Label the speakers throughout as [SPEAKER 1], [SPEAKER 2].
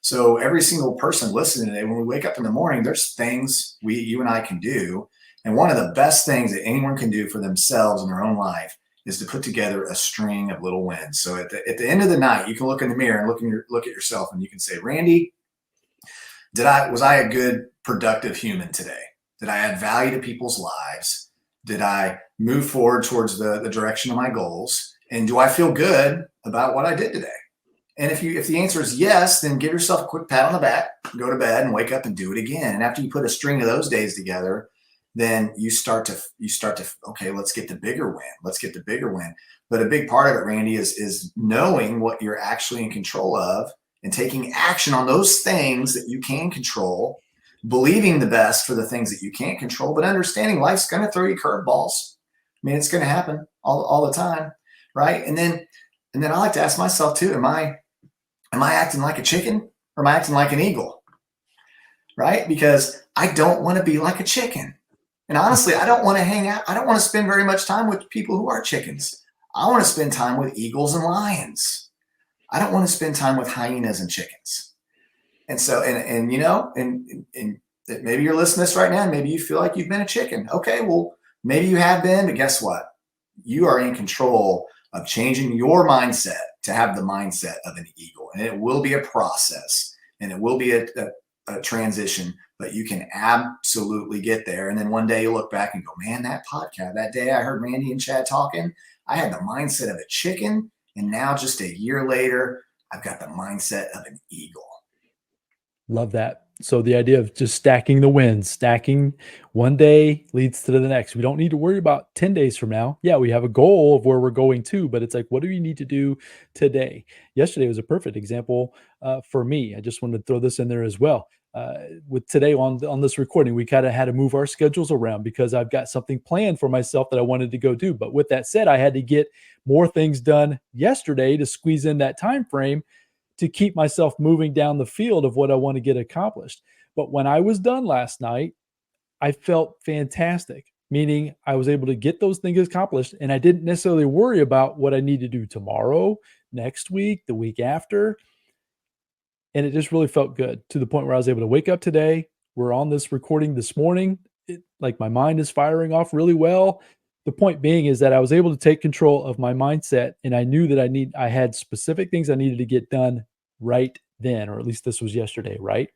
[SPEAKER 1] So every single person listening today, when we wake up in the morning, there's things you and I can do. And one of the best things that anyone can do for themselves in their own life is to put together a string of little wins. So at the end of the night, you can look in the mirror and look at yourself, and you can say, Randy, was I a good, productive human today? Did I add value to people's lives? Did I move forward towards the direction of my goals? And do I feel good about what I did today? And if the answer is yes, then give yourself a quick pat on the back, go to bed and wake up and do it again. And after you put a string of those days together, then you start to, okay, let's get the bigger win. Let's get the bigger win. But a big part of it, Randy, is knowing what you're actually in control of and taking action on those things that you can control, believing the best for the things that you can't control, but understanding life's going to throw you curveballs. I mean, it's going to happen all the time, right? And then I like to ask myself too, am I acting like a chicken or am I acting like an eagle? Right? Because I don't want to be like a chicken. And honestly, I don't want to hang out. I don't want to spend very much time with people who are chickens. I want to spend time with eagles and lions. I don't want to spend time with hyenas and chickens. And so, and you know, and maybe you're listening to this right now, and maybe you feel like you've been a chicken. Okay, well, maybe you have been, but guess what? You are in control of changing your mindset to have the mindset of an eagle. And it will be a process, and it will be a transition, but you can absolutely get there. And then one day you look back and go, man, that podcast, that day I heard Randy and Chad talking, I had the mindset of a chicken. And now just a year later, I've got the mindset of an eagle.
[SPEAKER 2] Love that. So the idea of just stacking the wins, stacking one day leads to the next. We don't need to worry about 10 days from now. Yeah, we have a goal of where we're going to, but it's like, what do we need to do today? Yesterday was a perfect example for me. I just wanted to throw this in there as well. With today on this recording, we kind of had to move our schedules around because I've got something planned for myself that I wanted to go do. But with that said, I had to get more things done yesterday to squeeze in that time frame to keep myself moving down the field of what I want to get accomplished. But when I was done last night, I felt fantastic, meaning I was able to get those things accomplished and I didn't necessarily worry about what I need to do tomorrow, next week, the week after. And it just really felt good to the point where I was able to wake up today. We're on this recording this morning. Like my mind is firing off really well. The point being is that I was able to take control of my mindset, and I knew that I had specific things I needed to get done right then, or at least this was yesterday, right?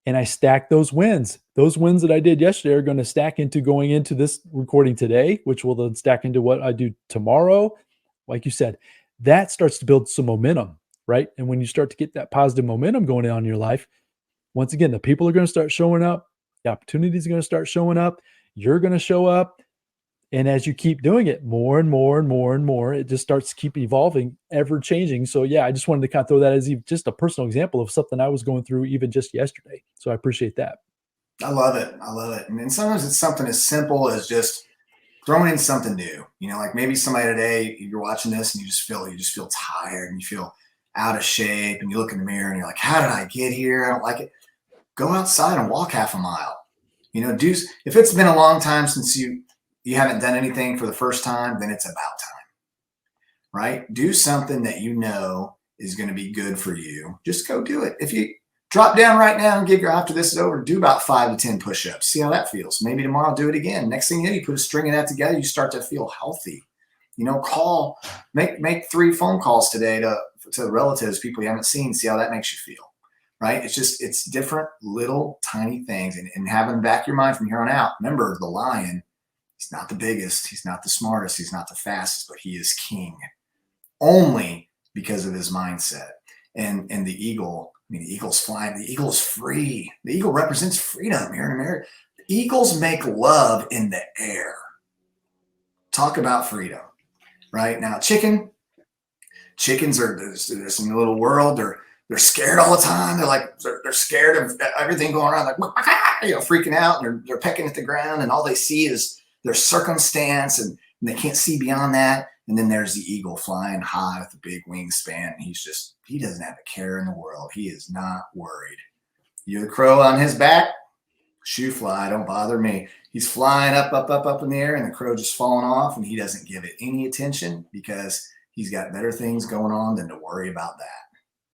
[SPEAKER 2] And I stacked those wins. Those wins that I did yesterday are going to stack into going into this recording today, which will then stack into what I do tomorrow. Like you said, that starts to build some momentum, right? And when you start to get that positive momentum going on in your life, once again, the people are going to start showing up, the opportunities are going to start showing up, you're going to show up. And as you keep doing it more and more and more and more, it just starts to keep evolving, ever changing. So yeah, I just wanted to kind of throw that as just a personal example of something I was going through even just yesterday. So I appreciate that.
[SPEAKER 1] I love it. I love it. And sometimes it's something as simple as just throwing in something new. You know, like maybe somebody today, you're watching this and you just feel tired and you feel out of shape, and you look in the mirror and you're like, how did I get here? I don't like it. Go outside and walk half a mile. You know, if it's been a long time since you haven't done anything for the first time, then it's about time, right? Do something that you know is going to be good for you. Just go do it. If you drop down right now and after this is over, do about 5 to 10 push-ups. See how that feels. Maybe tomorrow do it again. Next thing you know, you put a string of that together, you start to feel healthy. You know, make 3 phone calls today to relatives, people you haven't seen, see how that makes you feel, right? It's different little tiny things, and having back your mind from here on out. Remember, the lion, he's not the biggest, he's not the smartest, he's not the fastest, but he is king only because of his mindset. And the eagle, I mean, the eagle's flying, the eagle's free. The eagle represents freedom here in America. The eagles make love in the air. Talk about freedom, right? Now, chickens are this in the little world. They're scared all the time. They're scared of everything going around, like, you know, freaking out. And they're pecking at the ground, and all they see is their circumstance, and they can't see beyond that. And then there's the eagle flying high with a big wingspan. And he doesn't have a care in the world. He is not worried. You're the crow on his back, shoo fly, don't bother me. He's flying up in the air, and the crow just falling off, and he doesn't give it any attention because he's got better things going on than to worry about that.